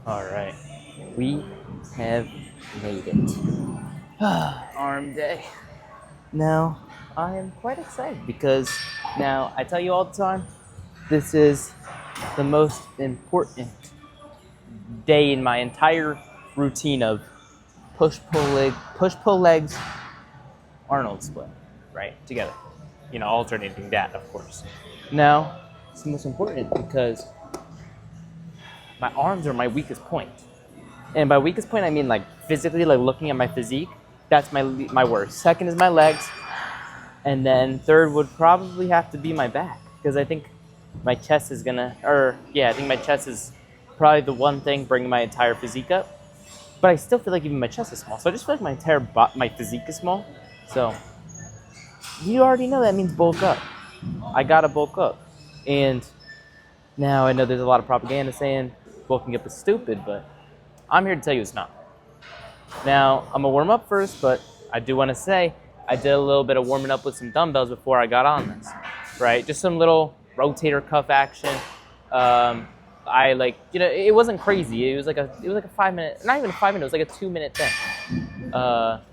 All right, we have made it. Arm day. Now, I am quite excited because now I tell you all the time, this is the most important day in my entire routine of push pull legs, Arnold split, right together. Alternating that, of course. Now, it's the most important because my arms are my weakest point. And by weakest point, I mean like physically, like looking at my physique. That's my worst. Second is my legs, and then third would probably have to be my back because I think my chest is gonna, I think my chest is probably the one thing bringing my entire physique up. But I still feel like even my chest is small, so I just feel like my physique is small. So you already know that means bulk up. I gotta bulk up, and now I know there's a lot of propaganda saying bulking up is stupid, but I'm here to tell you it's not. Now, I'm going to warm up first, but I do want to say I did a little bit of warming up with some dumbbells before I got on this, right? Just some little rotator cuff action. It wasn't crazy. It was like a 5 minute, not even a 5 minute, it was like a 2 minute thing.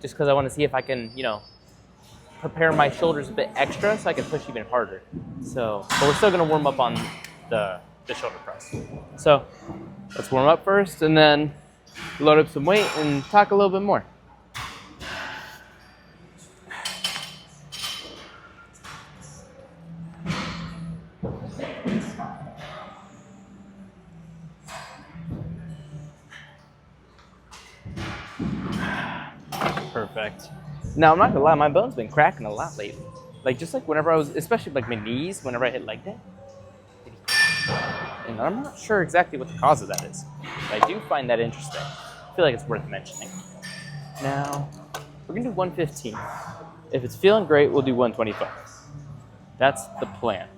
Just because I want to see if I can, prepare my shoulders a bit extra so I can push even harder. But we're still going to warm up on the shoulder press. So let's warm up first and then load up some weight and talk a little bit more. Perfect. Now, I'm not gonna lie, my bone's been cracking a lot lately. Just like whenever I was, especially like my knees, whenever I hit like that. And I'm not sure exactly what the cause of that is. But I do find that interesting. I feel like it's worth mentioning. Now, we're gonna do 115. If it's feeling great, we'll do 125. That's the plan.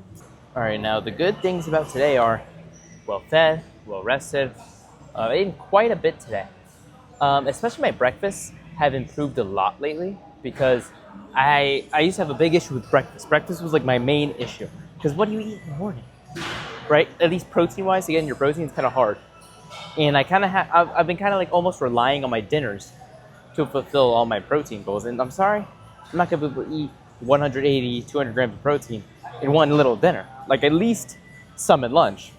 All right, now the good things about today are well fed, well rested. I ate quite a bit today. Especially my breakfasts have improved a lot lately because I used to have a big issue with breakfast. Breakfast was like my main issue because what do you eat in the morning? Right? At least protein-wise, again, your protein is kind of hard. And I've been kind of like almost relying on my dinners to fulfill all my protein goals. And I'm sorry, I'm not going to be able to eat 180, 200 grams of protein in one little dinner. Like at least some at lunch.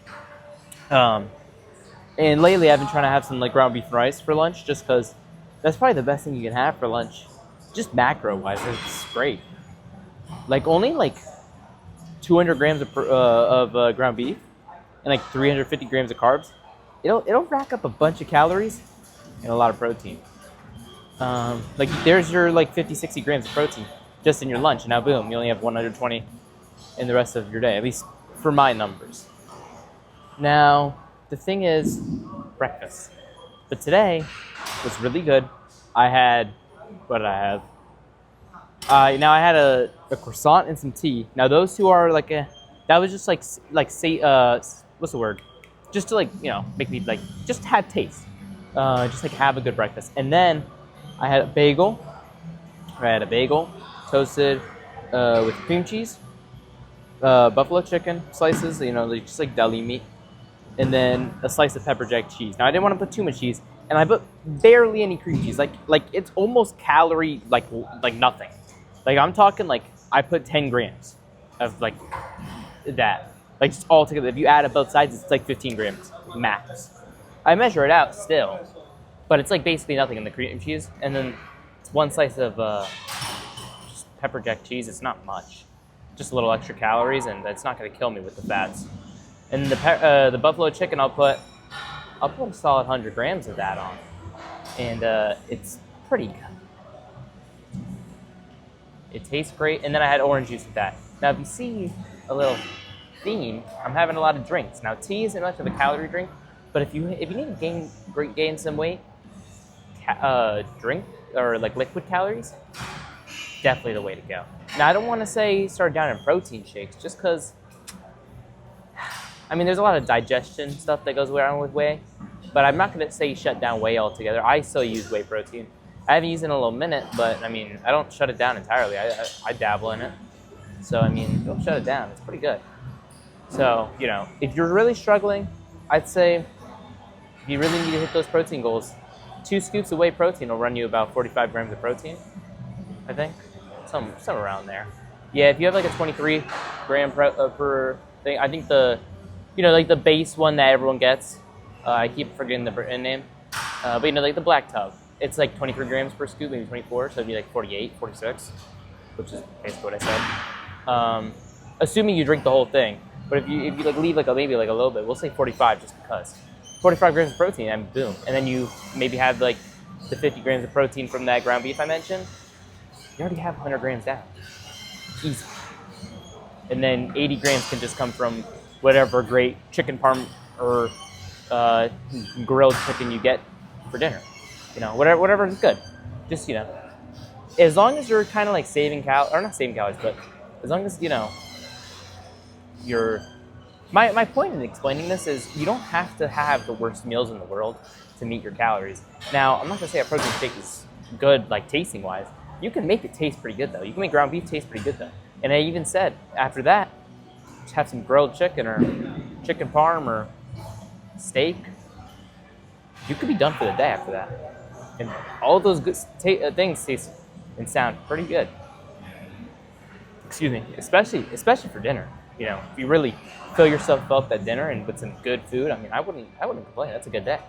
And lately I've been trying to have some like ground beef and rice for lunch just because that's probably the best thing you can have for lunch. Just macro-wise, it's great. Like only like 200 grams of ground beef and like 350 grams of carbs, it'll rack up a bunch of calories and a lot of protein. There's your like 50, 60 grams of protein just in your lunch, and now boom, you only have 120 in the rest of your day, at least for my numbers. Now, the thing is breakfast. But today was really good. I had, what did I have? I had a croissant and some tea. Now those two are that was just what's the word? Just to make me just have taste. Just have a good breakfast. And then I had a bagel. Toasted with cream cheese, buffalo chicken slices, just like deli meat, and then a slice of pepper jack cheese. Now I didn't want to put too much cheese, and I put barely any cream cheese. Like it's almost calorie like nothing. I'm talking I put 10 grams of that. Just all together. If you add up both sides, it's 15 grams max. I measure it out still, but it's basically nothing in the cream cheese. And then it's one slice of just pepper jack cheese. It's not much, just a little extra calories, and it's not going to kill me with the fats. And the buffalo chicken, I'll put a solid 100 grams of that on, and it's pretty good. It tastes great, and then I had orange juice with that. Now, if you see a little theme, I'm having a lot of drinks. Now, tea isn't much of a calorie drink, but if you need to gain some weight, drink or liquid calories, definitely the way to go. Now, I don't want to say start down in protein shakes, just because. There's a lot of digestion stuff that goes around with whey, but I'm not going to say shut down whey altogether. I still use whey protein. I haven't used it in a little minute, but I don't shut it down entirely. I dabble in it. So, don't shut it down. It's pretty good. So, if you're really struggling, I'd say if you really need to hit those protein goals, 2 scoops of whey protein will run you about 45 grams of protein, I think. Some around there. Yeah, if you have like a 23 gram per thing, I think like the base one that everyone gets, I keep forgetting the brand name, but like the black tub, it's like 23 grams per scoop, maybe 24, so it'd be like 48, 46, which is basically what I said. Assuming you drink the whole thing, but if you like leave maybe a little bit, we'll say 45 just because. 45 grams of protein, and boom. And then you maybe have like the 50 grams of protein from that ground beef I mentioned. You already have 100 grams down. Easy. And then 80 grams can just come from whatever great chicken parm or grilled chicken you get for dinner. Whatever is good. Just, as long as you're kind of like saving or not saving calories, but as long as, you're... My point in explaining this is you don't have to have the worst meals in the world to meet your calories. Now, I'm not going to say a protein shake is good, like tasting-wise. You can make it taste pretty good, though. You can make ground beef taste pretty good, though. And I even said, after that, just have some grilled chicken or chicken parm or steak. You could be done for the day after that. And all of those good things taste and sound pretty good. Excuse me, especially for dinner. If you really fill yourself up at dinner and with some good food, I wouldn't complain. That's a good day.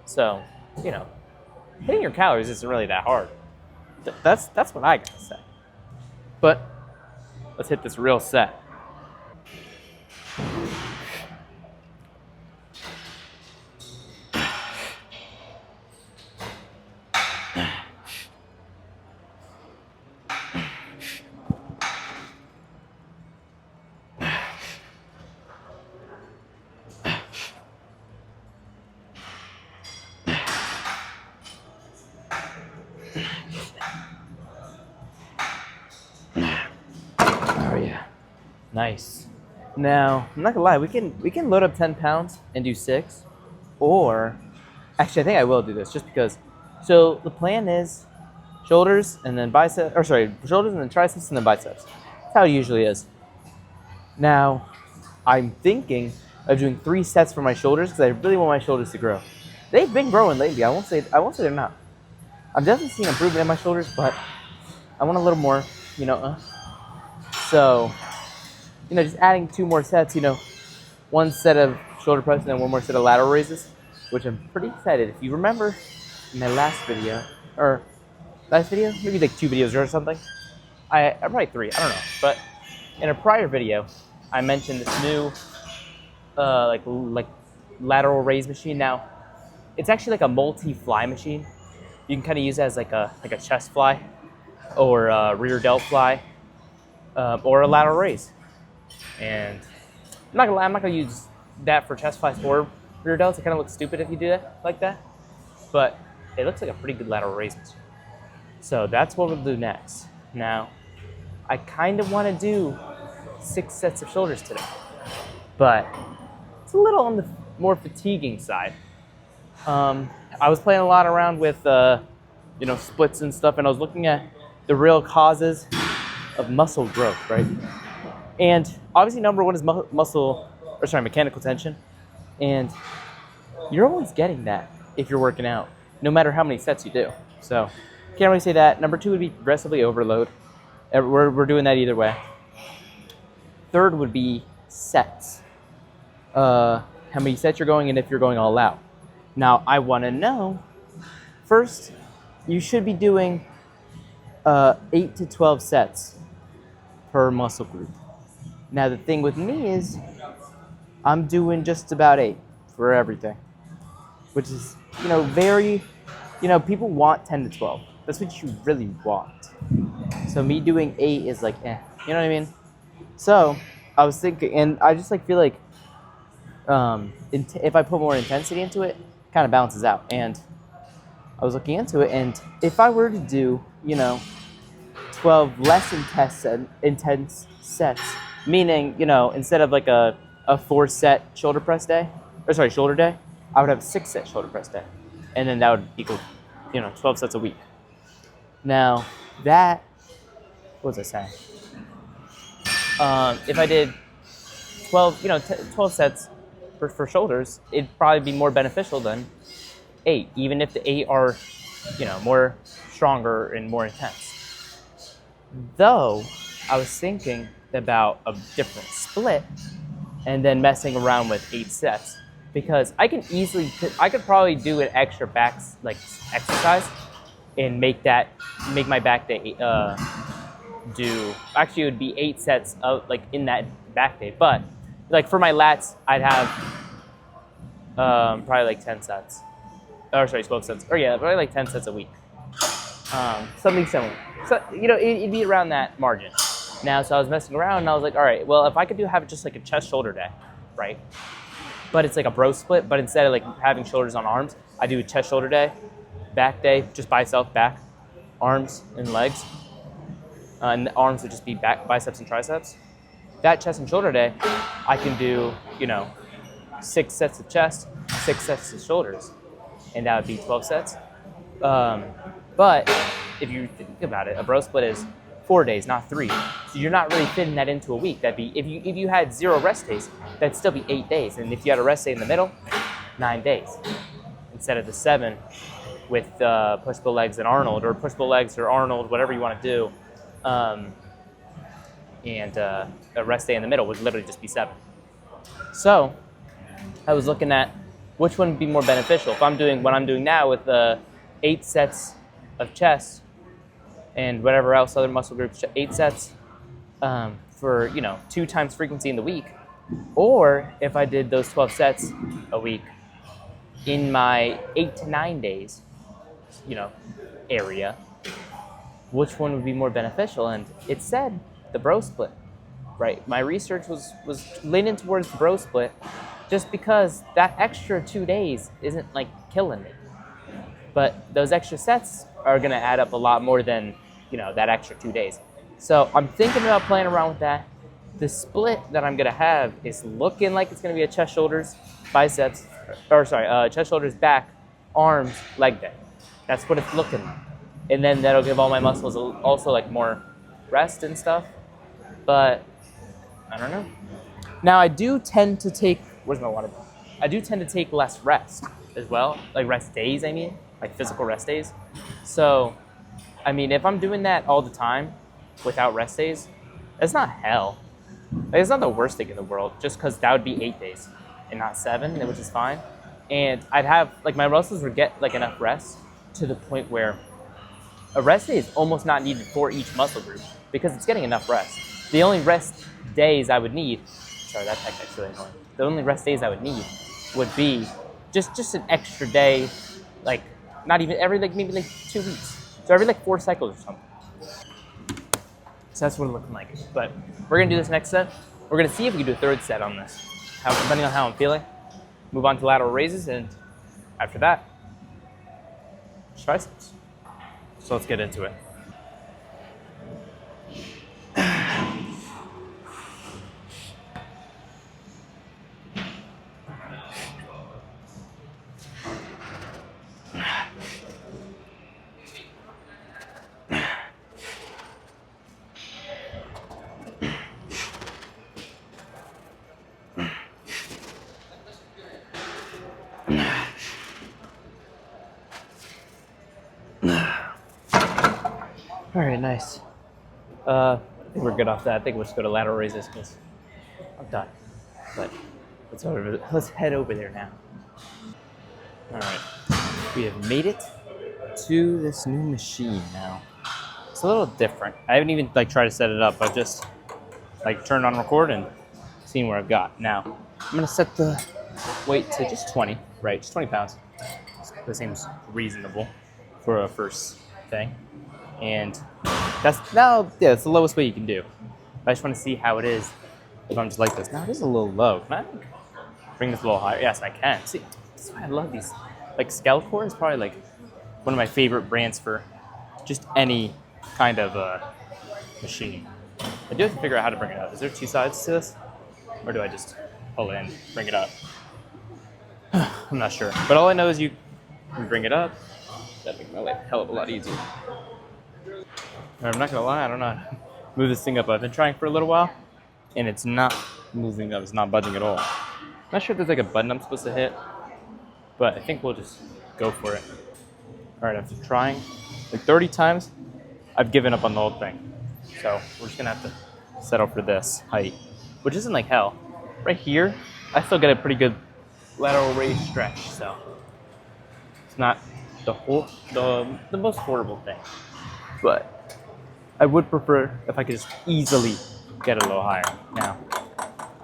So, hitting your calories isn't really that hard. That's what I gotta say. But let's hit this real set. Oh yeah, nice. Now, I'm not gonna lie, we can load up 10 pounds and do 6, or actually I think I will do this just because. So the plan is shoulders and then shoulders and then triceps and then biceps. That's how it usually is. Now, I'm thinking of doing 3 sets for my shoulders because I really want my shoulders to grow. They've been growing lately. I won't say they're not. I'm definitely seeing improvement in my shoulders, but I want a little more, So, just adding 2 more sets, 1 set of shoulder press and then 1 more set of lateral raises, which I'm pretty excited. If you remember in my last video, maybe like 2 videos or something, I probably 3, I don't know. But in a prior video, I mentioned this new, like lateral raise machine. Now, it's actually like a multi-fly machine. You can kind of use it as like a chest fly, or a rear delt fly, or a lateral raise. And I'm not gonna lie, I'm not gonna use that for chest flies or rear delts. It kind of looks stupid if you do that like that, but it looks like a pretty good lateral raise machine. So that's what we'll do next. Now, I kind of want to do 6 sets of shoulders today, but it's a little on the more fatiguing side. I was playing a lot around with, splits and stuff, and I was looking at the real causes of muscle growth, right? And obviously number 1 is mechanical tension. And you're always getting that if you're working out, no matter how many sets you do. So can't really say that. Number 2 would be progressively overload. We're doing that either way. 3rd would be sets. How many sets you're going and if you're going all out. Now, I want to know, first, you should be doing 8 to 12 sets per muscle group. Now, the thing with me is I'm doing just about 8 for everything, which is, people want 10 to 12. That's what you really want. So me doing 8 is like, you know what I mean? So I was thinking, and I just feel like if I put more intensity into it, it kind of balances out. And I was looking into it, and if I were to do, 12 less intense sets, meaning, instead of like a 4-set shoulder day, I would have a 6-set shoulder press day. And then that would equal, 12 sets a week. Now, what was I saying? If I did 12 sets for shoulders, it'd probably be more beneficial than 8, even if the 8 are, more stronger and more intense. Though, I was thinking about a different split and then messing around with 8 sets, because I could probably do an extra back exercise and make my back day actually it would be 8 sets of in that back day. But for my lats, I'd have probably 10 sets. Or sorry, 12 sets. Or yeah, probably 10 sets a week. Something similar. So it'd be around that margin. Now, so I was messing around and I was like, all right, well, if I could have just a chest shoulder day, right? But it's a bro split, but instead of having shoulders on arms, I do a chest shoulder day, back day, just by itself, back, arms and legs. And the arms would just be back, biceps and triceps. That chest and shoulder day, I can do, 6 sets of chest, 6 sets of shoulders, and that would be 12 sets. But if you think about it, a bro split is 4 days, not 3. So you're not really fitting that into a week. That'd be if you had 0 rest days, that'd still be 8 days. And if you had a rest day in the middle, 9 days instead of the 7 with push-pull legs and Arnold, or push-pull legs or Arnold, whatever you want to do. And a rest day in the middle would literally just be 7. So I was looking at which one would be more beneficial. If I'm doing what I'm doing now with 8 sets of chest and whatever else, other muscle groups, 8 sets for 2 times frequency in the week, or if I did those 12 sets a week in my 8 to 9 days, area, which one would be more beneficial? And it said the bro split, right? My research was leaning towards the bro split, just because that extra 2 days isn't killing me. But those extra sets are gonna add up a lot more than, that extra 2 days. So I'm thinking about playing around with that. The split that I'm gonna have is looking like it's gonna be a chest, shoulders, biceps, chest, shoulders, back, arms, leg day. That's what it's looking like. And then that'll give all my muscles also more rest and stuff. But I don't know. Now I do tend to take, where's my water bottle? I do tend to take less rest as well, rest days, physical rest days. So, if I'm doing that all the time without rest days, it's not hell. It's not the worst thing in the world, just because that would be 8 days and not 7, which is fine. And I'd have, my muscles would get enough rest to the point where a rest day is almost not needed for each muscle group because it's getting enough rest. The only rest days I would need, that technique's really annoying. The only rest days I would need would be just an extra day, not even every, maybe 2 weeks. So every 4 cycles or something. So that's what it's looking like. But we're gonna do this next set. We're gonna see if we can do a 3rd set on this. Depending on how I'm feeling. Move on to lateral raises, and after that, triceps. So let's get into it. All right, nice. I think we're good off that. I think we'll just go to lateral raises because I'm done. But let's head over there now. All right, we have made it to this new machine now. It's a little different. I haven't even tried to set it up. I've just turned on record and seen where I've got. Now I'm gonna set the weight to just 20, right? Just 20 pounds. That seems reasonable for a first thing. And that's the lowest weight you can do. I just want to see how it is if I'm just like this. Now it is a little low. Can I bring this a little higher? Yes, I can. See, that's why I love these. Skeletor is probably one of my favorite brands for just any kind of machine. I do have to figure out how to bring it up. Is there 2 sides to this? Or do I just pull in, bring it up? I'm not sure. But all I know is you can bring it up. That'd make my life a hell of a lot easier. I'm not gonna lie, I don't know how to move this thing up. I've been trying for a little while, and it's not moving up. It's not budging at all. Not sure if there's like a button I'm supposed to hit, but I think we'll just go for it. All right, after trying like 30 times, I've given up on the whole thing. So we're just gonna have to settle for this height, which isn't like hell. Right here, I still get a pretty good lateral raise stretch, so it's not the most horrible thing. But I would prefer if I could just easily get a little higher. Now,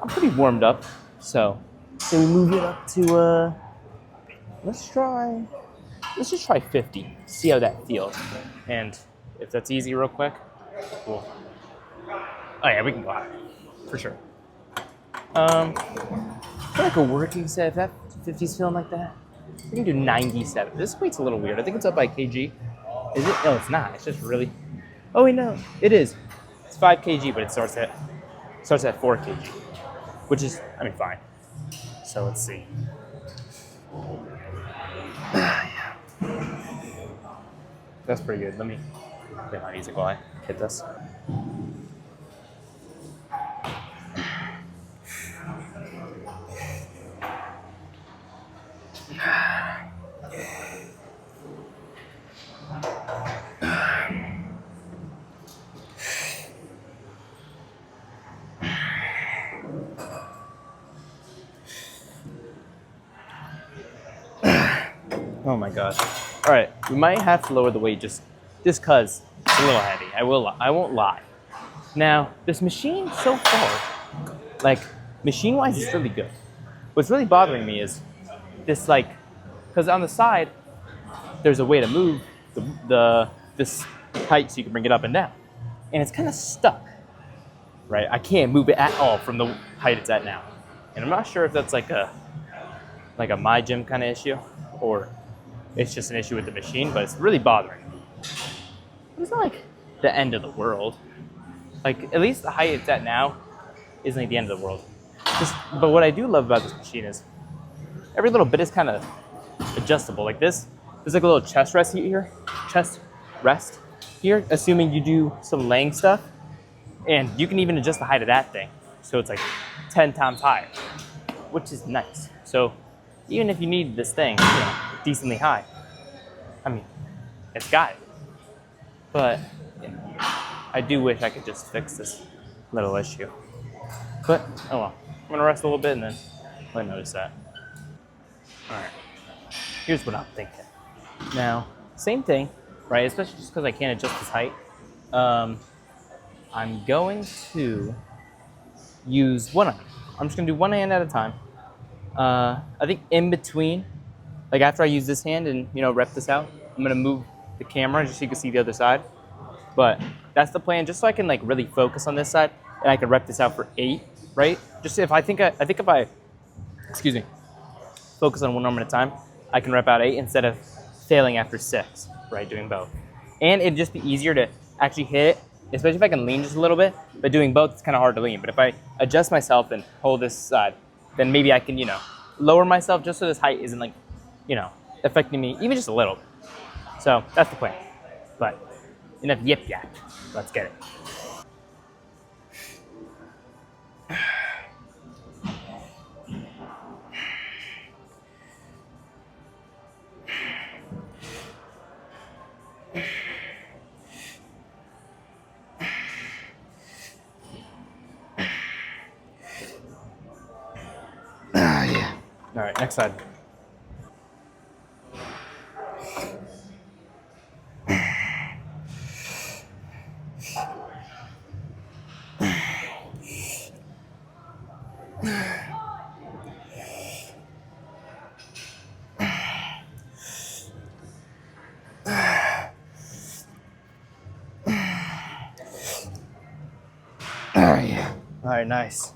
I'm pretty warmed up, so we move it up to let's just try 50. See how that feels. And if that's easy real quick, cool. Oh yeah, we can go higher. For sure. For like a working set, if that 50's feeling like that, we can do 97. This weight's a little weird. I think it's up by kg. Is it? No, it's not. It's just really. Oh wait, no, it is. It's 5 kg, but it starts at 4 kg, which is, I mean, fine. So let's see. Yeah. That's pretty good. Let me play my music while I hit this. Oh my gosh. All right, we might have to lower the weight just cause it's a little heavy. I won't lie. Now, this machine so far, like machine-wise, it's really good. What's really bothering me is this, like, because on the side, there's a way to move this height so you can bring it up and down, and it's kind of stuck, right? I can't move it at all from the height it's at now, and I'm not sure if that's like a my gym kind of issue or it's just an issue with the machine, but it's really bothering me. But it's not like the end of the world. Like, at least the height it's at now isn't like the end of the world. But what I do love about this machine is every little bit is kind of adjustable. Like this, there's like a little chest rest here, assuming you do some laying stuff. And you can even adjust the height of that thing. So it's like 10 times higher, which is nice. So even if you need this thing, decently high, I mean, it's got it. But I do wish I could just fix this little issue. But, oh well. I'm gonna rest a little bit and then I'll notice that. All right, here's what I'm thinking. Now, same thing, right? Especially just because I can't adjust this height. I'm going to use one hand. I'm just gonna do one hand at a time. I think in between, like after I use this hand and rep this out, I'm gonna move the camera just so you can see the other side. But that's the plan, just so I can like really focus on this side and I can rep this out for 8, right? Just if I think if I focus on one arm at a time, I can rep out 8 instead of failing after 6, right? Doing both. And it'd just be easier to actually hit it, especially if I can lean just a little bit. But doing both, it's kind of hard to lean. But if I adjust myself and hold this side, then maybe I can, lower myself just so this height isn't like, affecting me even just a little bit. So that's the plan. But enough yip yap. Let's get it. Yeah. All right, next side. All right, nice.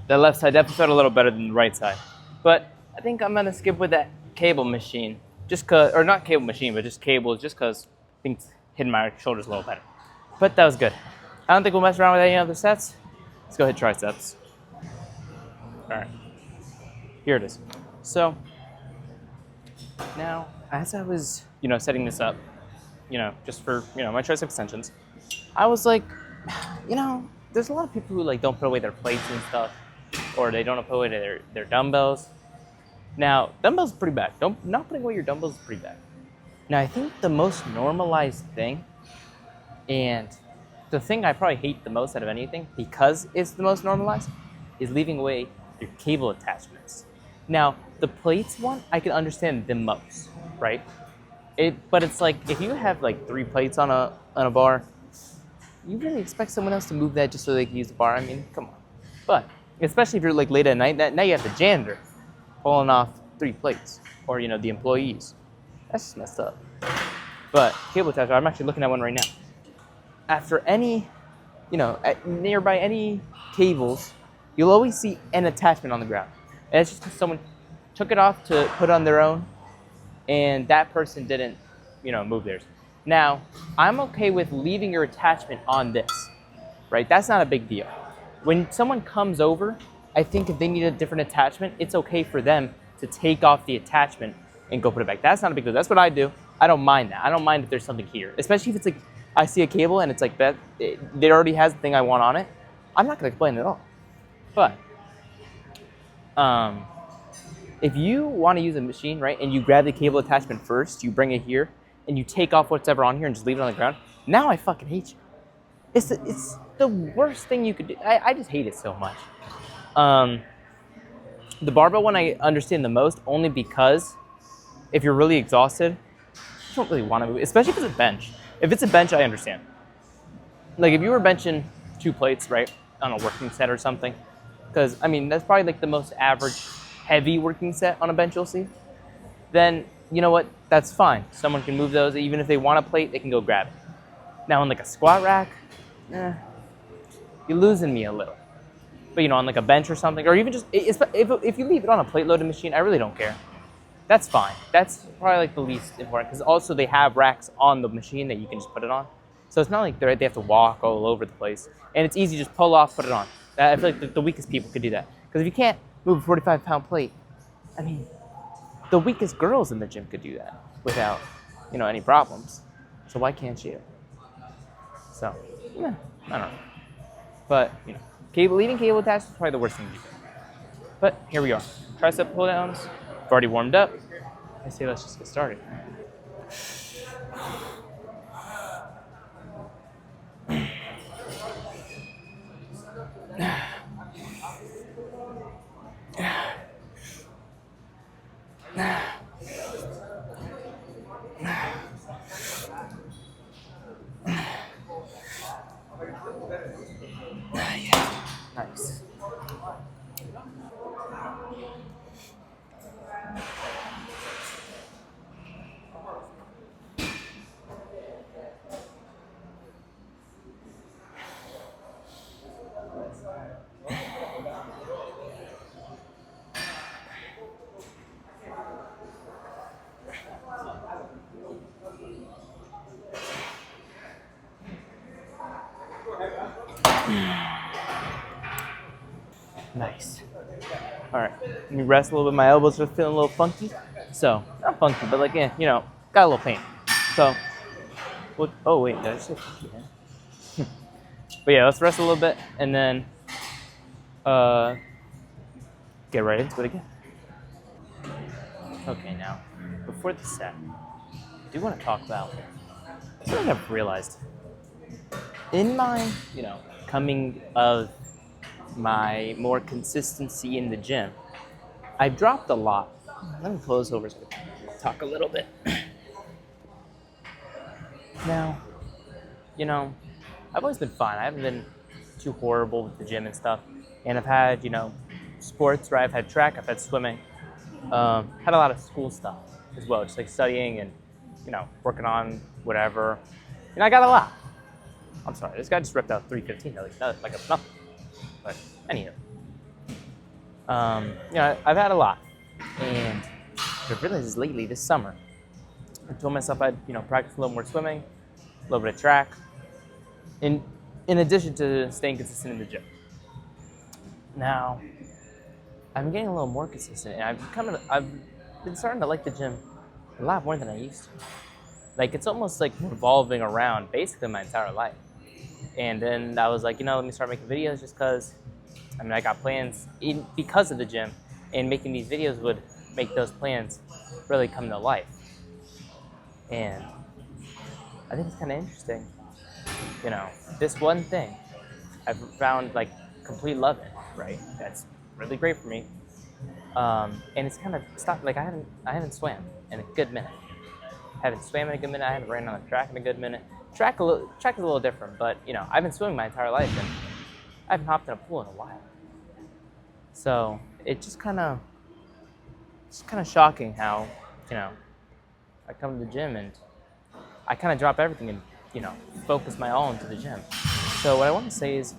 The left side definitely felt a little better than the right side. But I think I'm gonna skip with that cable machine. Just cause, or not cable machine, but just cables, just cause I think it's hitting my shoulders a little better. But that was good. I don't think we'll mess around with any other sets. Let's go ahead and triceps. All right, here it is. So now, as I was, setting this up, just for, my tricep extensions, I was like, there's a lot of people who like don't put away their plates and stuff. or they don't put away their dumbbells. Now, dumbbells are pretty bad. Not putting away your dumbbells is pretty bad. Now, I think the most normalized thing, and the thing I probably hate the most out of anything, because it's the most normalized, is leaving away your cable attachments. Now, the plates one, I can understand the most, right? But it's like, if you have like 3 plates on a bar, you really expect someone else to move that just so they can use the bar? I mean, come on. But, especially if you're like late at night, now you have the janitor pulling off 3 plates, or the employees. That's just messed up. But cable attachment, I'm actually looking at one right now. After any, nearby any cables, you'll always see an attachment on the ground. And it's just because someone took it off to put on their own, and that person didn't, move theirs. Now, I'm okay with leaving your attachment on this, right? That's not a big deal. When someone comes over, I think if they need a different attachment, it's okay for them to take off the attachment and go put it back. That's not a big deal. That's what I do. I don't mind that. I don't mind if there's something here, especially if it's like I see a cable and it's like that. It already has the thing I want on it. I'm not going to complain at all. But if you want to use a machine, right, and you grab the cable attachment first, you bring it here, and you take off whatever on here and just leave it on the ground, now I fucking hate you. It's the worst thing you could do. I just hate it so much. The barbell one I understand the most, only because if you're really exhausted, you don't really want to move, especially if it's a bench. If it's a bench, I understand. Like if you were benching 2 plates, right, on a working set or something, because I mean that's probably like the most average heavy working set on a bench you'll see, then you know what, that's fine. Someone can move those. Even if they want a plate, they can go grab it. Now on like a squat rack, you're losing me a little. But on like a bench or something, or even just if you leave it on a plate loaded machine, I really don't care. That's fine. That's probably like the least important, because also they have racks on the machine that you can just put it on. So it's not like they have to walk all over the place. And it's easy, just pull off, put it on. I feel like the weakest people could do that. Because if you can't move a 45-pound plate, I mean, the weakest girls in the gym could do that without, any problems. So why can't you? So, yeah, I don't know. But, leaving cable attached is probably the worst thing to do. But here we are. Tricep pull downs. I've already warmed up. I say let's just get started. Nice. Nice. All right, let me rest a little bit. My elbows are feeling a little funky. So, not funky, but like, got a little pain. So, oh wait, did I say funky? But yeah, let's rest a little bit and then get right into it again. Okay, now, before the set, I do want to talk about something I've realized. In my, coming of my more consistency in the gym, I've dropped a lot. Let me close over so we can talk a little bit. Now, I've always been fine. I haven't been too horrible with the gym and stuff. And I've had, sports where I've had track, I've had swimming. Had a lot of school stuff as well, just like studying and, working on whatever. And I got a lot. I'm sorry, this guy just ripped out 315 like a nothing. But anyhow, I've had a lot, and I've realized lately this summer, I told myself I'd practice a little more swimming, a little bit of track, in addition to staying consistent in the gym. Now, I'm getting a little more consistent, and I've been starting to like the gym a lot more than I used to. Like it's almost like revolving around basically my entire life. And then I was like, let me start making videos just because I mean, I got plans because of the gym, and making these videos would make those plans really come to life. And I think it's kind of interesting. This one thing I've found like complete love in, right? That's really great for me. And it's kind of stopped. Like I haven't swam in a good minute. Haven't swam in a good minute. I haven't ran on a track in a good minute. Track is a little different, but I've been swimming my entire life, and I haven't hopped in a pool in a while. So it's kind of shocking how I come to the gym and I kind of drop everything and focus my all into the gym. So what I want to say is,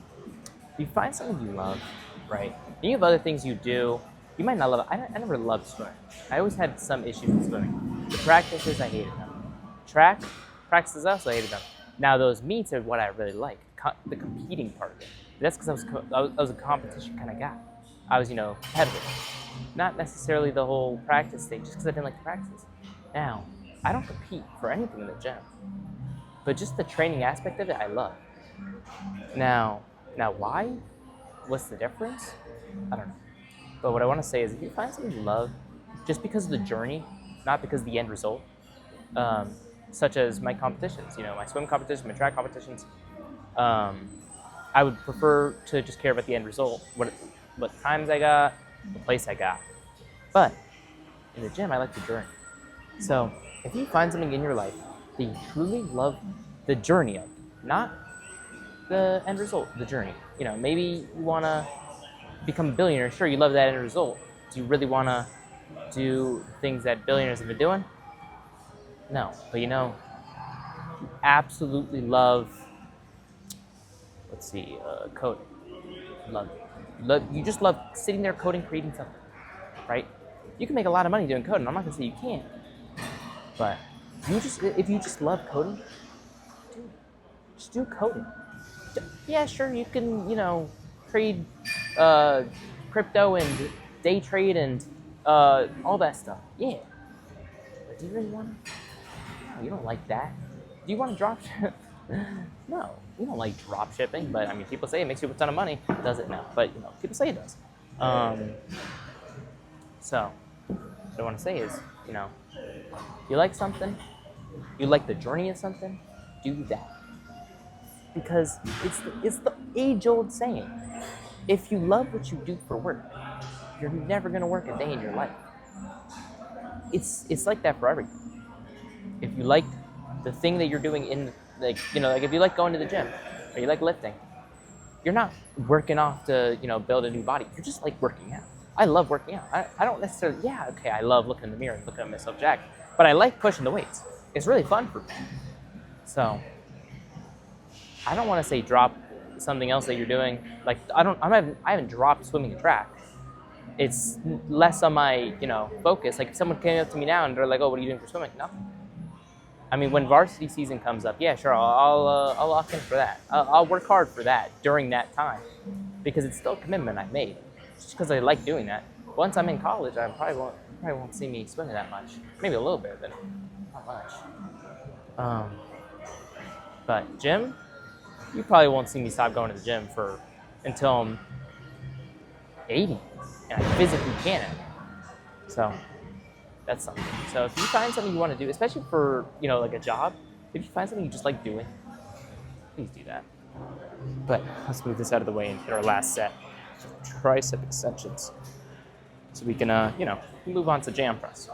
if you find something you love, right? And you have other things you do. You might not love it. I never loved swimming. I always had some issues with swimming. The practices, I hated them. Track practices, also I hated them. Now those meets are what I really like. The competing part of it. That's because I was a competition kind of guy. I was competitive. Not necessarily the whole practice thing, just because I didn't like the practices. Now I don't compete for anything in the gym, but just the training aspect of it, I love. Now why? What's the difference? I don't know. But what I want to say is, if you find something you love, just because of the journey, not because of the end result, such as my competitions, my swim competitions, my track competitions, I would prefer to just care about the end result, what times I got, the place I got. But in the gym, I like the journey. So if you find something in your life that you truly love the journey of, not the end result, the journey. Maybe you want to become a billionaire. Sure, you love that end result. Do you really want to do things that billionaires have been doing? No. But you absolutely love, coding. You just love sitting there coding, creating something, right? You can make a lot of money doing coding. I'm not gonna say you can't, but if you just love coding, just do coding. Yeah, sure, you can, trade crypto and day trade and all that stuff. Yeah. But do you really want to? No, you don't like that. Do you want to drop ship? No, you don't like drop shipping, but I mean, people say it makes you a ton of money. Does it? No, but people say it does. So what I want to say is, you like something, you like the journey of something, do that. Because it's the age-old saying. If you love what you do for work, you're never gonna work a day in your life. It's like that for everything. If you like the thing that you're doing like if you like going to the gym or you like lifting, you're not working off to build a new body. You're just like working out. I love working out. I don't necessarily. Yeah, okay. I love looking in the mirror and looking at myself jacked, but I like pushing the weights. It's really fun for me. So I don't want to say drop something else that you're doing. Like I haven't dropped swimming and track. It's less on my focus. Like if someone came up to me now and they're like, "Oh, what are you doing for swimming?" Nothing. I mean, when varsity season comes up, yeah, sure, I'll lock in for that. I'll work hard for that during that time, because it's still a commitment I made. Just because I like doing that. Once I'm in college, I probably won't see me swimming that much. Maybe a little bit, but not much. But gym, you probably won't see me stop going to the gym until I'm 80, and I physically can't. So that's something. So if you find something you want to do, especially for like a job, if you find something you just like doing, please do that. But let's move this out of the way and hit our last set, tricep extensions, so we can move on to jam press.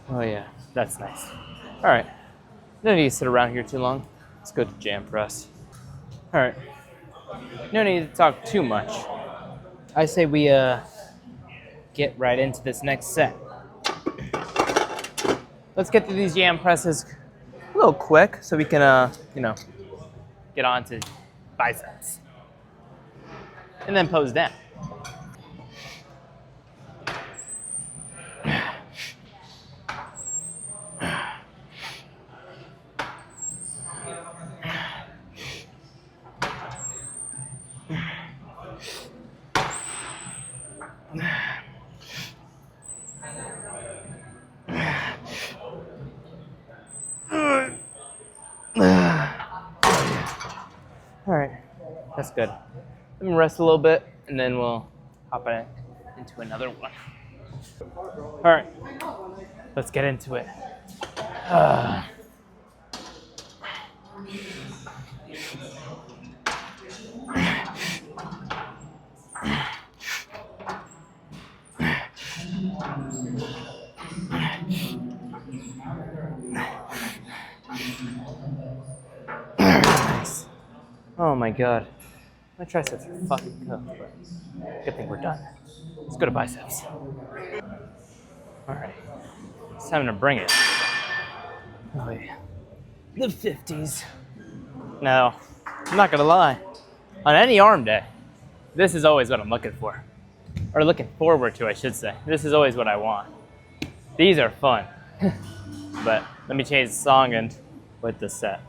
Oh yeah, That's nice. All right. No need to sit around here too long. Let's go to jam press. All right. No need to talk too much. I say we get right into this next set. Let's get through these jam presses a little quick so we can get on to biceps. And then pose down. All right, that's good. Let me rest a little bit, and then we'll hop into another one. All right, let's get into it. Nice. Oh my god. My triceps are fucking cooked, but good thing we're done. Let's go to biceps. Alright. It's time to bring it. Oh yeah. The 50s. Now, I'm not gonna lie. On any arm day, this is always what I'm looking for. Or looking forward to, I should say. This is always what I want. These are fun. But let me change the song and with the set.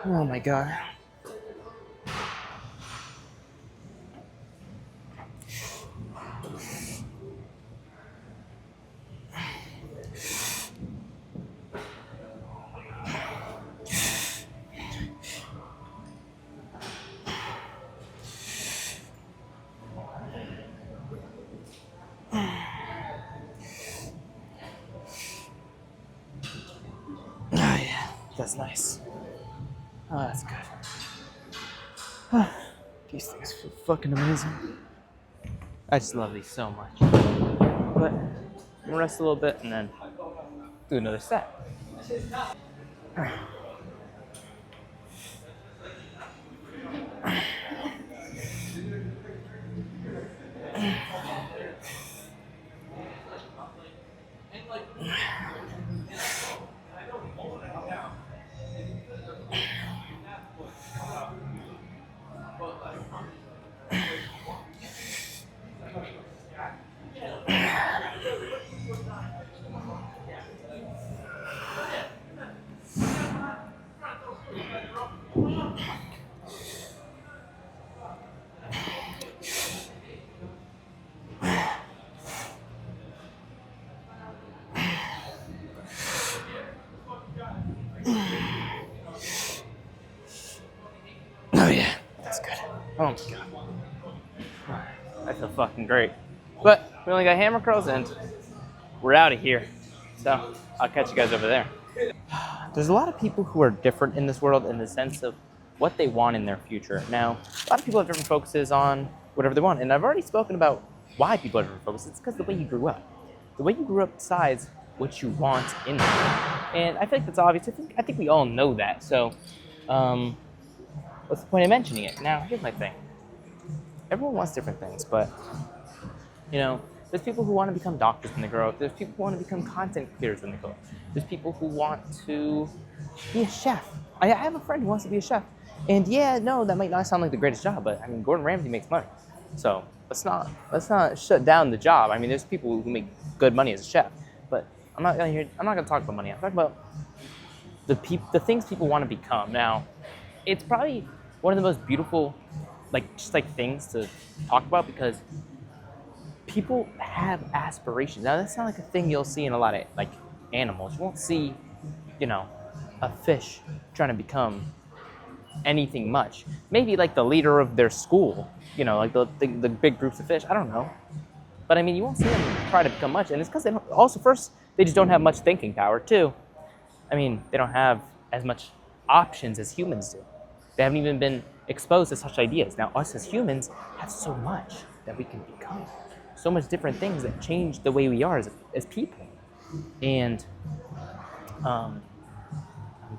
Oh my god. Oh yeah, that's nice. Oh, that's good. These things feel fucking amazing. I just love these so much. But I'm gonna rest a little bit and then do another set. Oh yeah, that's good. Oh my god. I feel fucking great. But we only got hammer curls and we're out of here. So I'll catch you guys over there. There's a lot of people who are different in this world in the sense of what they want in their future. Now, a lot of people have different focuses on whatever they want. And I've already spoken about why people have different focuses. It's because the way you grew up. The way you grew up decides what you want in life. And I feel like that's obvious. I think we all know that. So, what's the point of mentioning it? Now, here's my thing. Everyone wants different things, but, there's people who want to become doctors when they grow up. There's people who want to become content creators when they grow up. There's people who want to be a chef. I have a friend who wants to be a chef. And yeah, no, that might not sound like the greatest job, but I mean, Gordon Ramsay makes money. So let's not shut down the job. I mean, there's people who make good money as a chef, but I'm not gonna talk about money. I'm talking about the things people want to become. Now, it's probably one of the most beautiful, things to talk about because people have aspirations. Now that's not like a thing you'll see in a lot of like animals. You won't see, you know, a fish trying to become anything much. Maybe like the leader of their school, you know, like the big groups of fish. I don't know. But I mean, you won't see them try to become much. And it's because they don't, also, first, they just don't have much thinking power. Two, I mean, they don't have as much options as humans do. They haven't even been exposed to such ideas. Now, us as humans have so much that we can become. So much different things that change the way we are as people. And I'm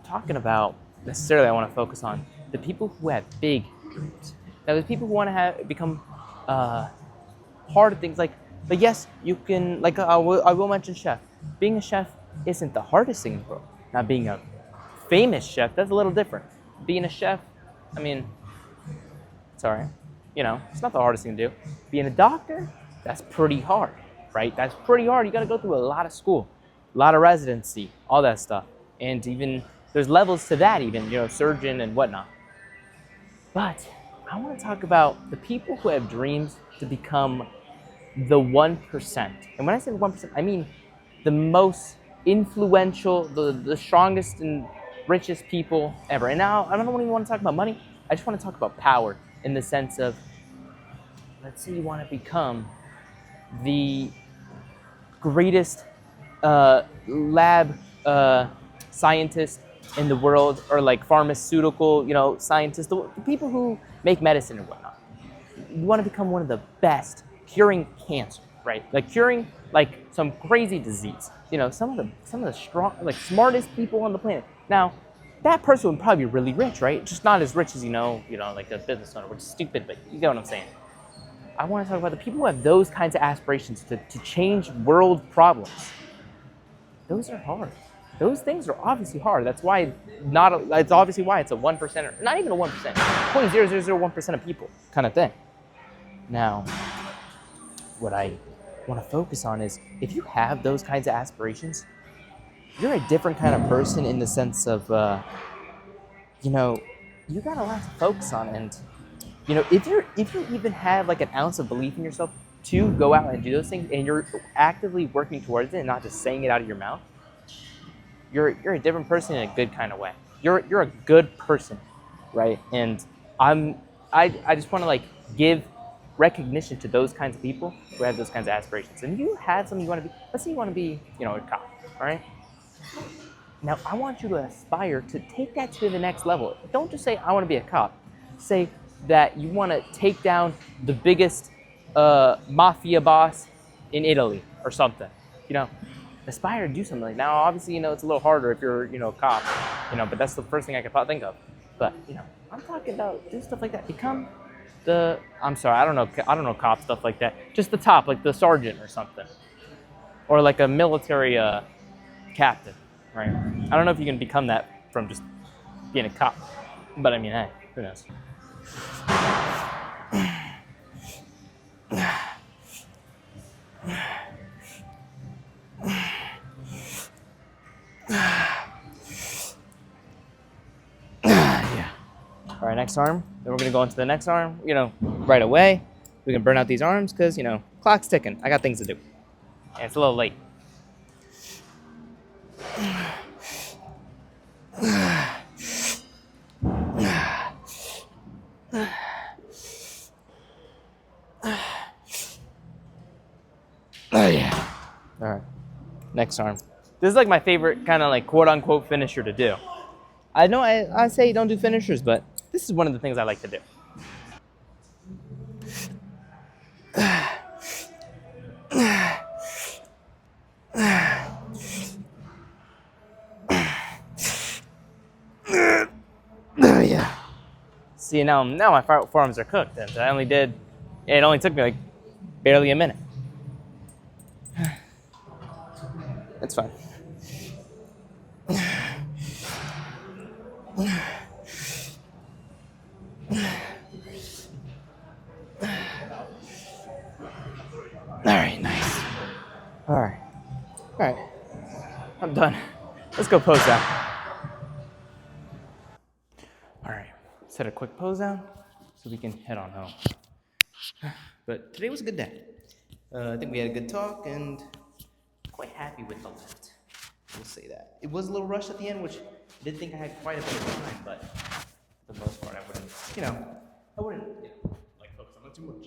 talking about, necessarily I want to focus on the people who have big dreams. Now, there's people who want to become hard things like, but yes, you can, like I will mention chef. Being a chef isn't the hardest thing in the world. Now, being a famous chef, that's a little different. Being a chef, I mean, sorry, you know, it's not the hardest thing to do. Being a doctor, that's pretty hard, right? That's pretty hard. You got to go through a lot of school, a lot of residency, all that stuff. And even, there's levels to that even, you know, surgeon and whatnot. But I want to talk about the people who have dreams to become the 1%. And when I say the 1%, I mean the most influential, the strongest and richest people ever. And now, I don't even want to talk about money. I just want to talk about power in the sense of, let's say you want to become the greatest lab scientist in the world, or like pharmaceutical, you know, scientists, the people who make medicine and whatnot. You want to become one of the best curing cancer, right? Like curing like some crazy disease. You know, some of the strong, like smartest people on the planet. Now, that person would probably be really rich, right? Just not as rich as you know, like a business owner, which is stupid, but you get what I'm saying. I want to talk about the people who have those kinds of aspirations to change world problems. Those are hard. Those things are obviously hard. That's why it's obviously why it's a 1%, or not even a 1%, 0.0001% of people kind of thing. Now, what I want to focus on is, if you have those kinds of aspirations, you're a different kind of person in the sense of, you know, you got a lot to focus on. And, you know, if you even have like an ounce of belief in yourself to go out and do those things, and you're actively working towards it and not just saying it out of your mouth, you're a different person in a good kind of way. You're a good person, right? And I just want to like give recognition to those kinds of people who have those kinds of aspirations. And if you had something you want to be, let's say you want to be, you know, a cop, all right? Now, I want you to aspire to take that to the next level. Don't just say, I want to be a cop. Say that you want to take down the biggest mafia boss in Italy or something. You know, aspire to do something like that. Now, obviously, you know, it's a little harder if you're, you know, a cop, you know, but that's the first thing I could think of. But, you know, I'm talking about do stuff like that. Become I don't know cop stuff like that. Just the top, like the sergeant or something. Or like a military captain, right? I don't know if you can become that from just being a cop. But I mean, hey, who knows? Yeah. All right, next arm. Then we're gonna go into the next arm, you know, right away. We can burn out these arms because, you know, clock's ticking. I got things to do. And it's a little late. Oh, yeah. All right. Next arm. This is like my favorite kind of like quote unquote finisher to do. I know I say don't do finishers, but this is one of the things I like to do. Oh, yeah. See, now my forearms are cooked, and it only took me like barely a minute. It's fine. All right, nice. All right. I'm done. Let's go pose down. All right, let's hit a quick pose down so we can head on home. But today was a good day. I think we had a good talk and quite happy with the lift. We'll say that. It was a little rushed at the end, which I did think I had quite a bit of time, but for the most part, I wouldn't, like focus on it too much.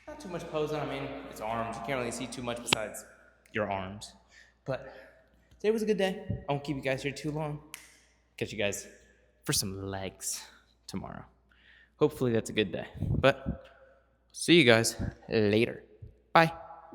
Not too much posing. I mean, it's arms. You can't really see too much besides your arms. But today was a good day. I won't keep you guys here too long. Catch you guys for some legs tomorrow. Hopefully that's a good day. But see you guys later. Bye.